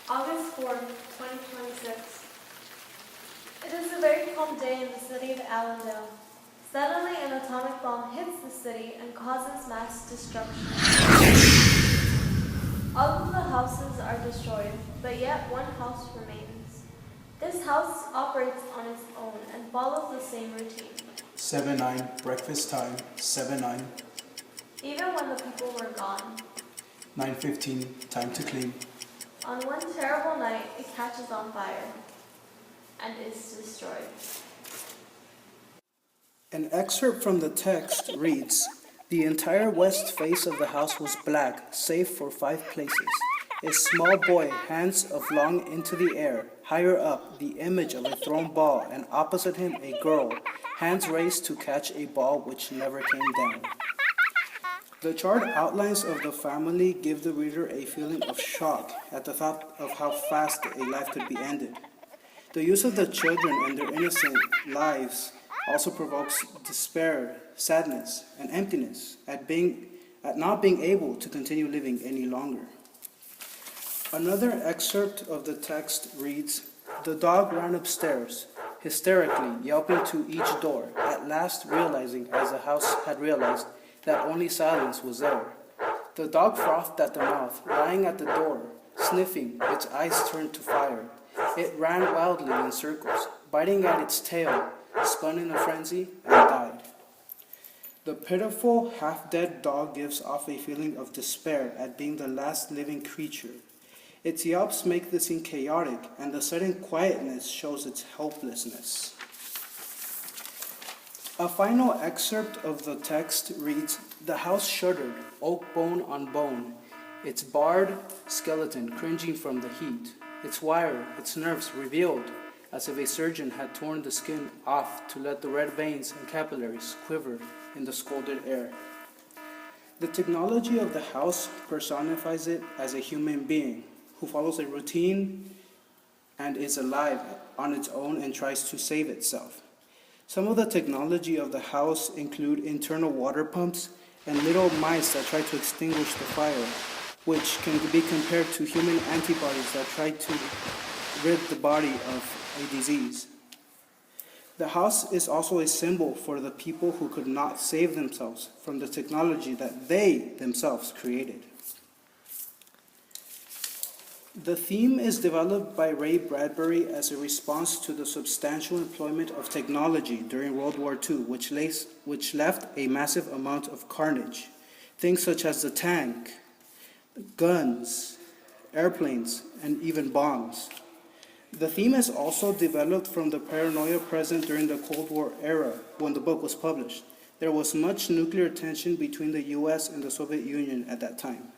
August 4th, 2026. It is a very calm day in the city of Allendale. Suddenly, an atomic bomb hits the city and causes mass destruction. All of the houses are destroyed, but yet one house remains. This house operates on its own and follows the same routine. 7-9, breakfast time, 7-9. Even when the people were gone. 9:15, time to clean. On one terrible night, it catches on fire and is destroyed. An excerpt from the text reads, "The entire west face of the house was black, save for 5 places. A small boy, hands flung into the air. Higher up, the image of a thrown ball, and opposite him a girl, hands raised to catch a ball which never came down." The charred outlines of the family give the reader a feeling of shock at the thought of how fast a life could be ended. The use of the children and their innocent lives also provokes despair, sadness, and emptiness at not being able to continue living any longer. Another excerpt of the text reads, "The dog ran upstairs, hysterically yelping to each door, at last realizing, as the house had realized, that only silence was there. The dog frothed at the mouth, lying at the door, sniffing, its eyes turned to fire. It ran wildly in circles, biting at its tail, spun in a frenzy, and died." The pitiful, half-dead dog gives off a feeling of despair at being the last living creature. Its yelps make the scene chaotic, and the sudden quietness shows its helplessness. A final excerpt of the text reads, "The house shuddered, oak bone on bone, its barred skeleton cringing from the heat, its wire, its nerves revealed, as if a surgeon had torn the skin off to let the red veins and capillaries quiver in the scalded air." The technology of the house personifies it as a human being who follows a routine and is alive on its own and tries to save itself. Some of the technology of the house include internal water pumps and little mice that try to extinguish the fire, which can be compared to human antibodies that try to rid the body of a disease. The house is also a symbol for the people who could not save themselves from the technology that they themselves created. The theme is developed by Ray Bradbury as a response to the substantial employment of technology during World War II, which left a massive amount of carnage. Things such as the tank, guns, airplanes, and even bombs. The theme is also developed from the paranoia present during the Cold War era when the book was published. There was much nuclear tension between the US and the Soviet Union at that time.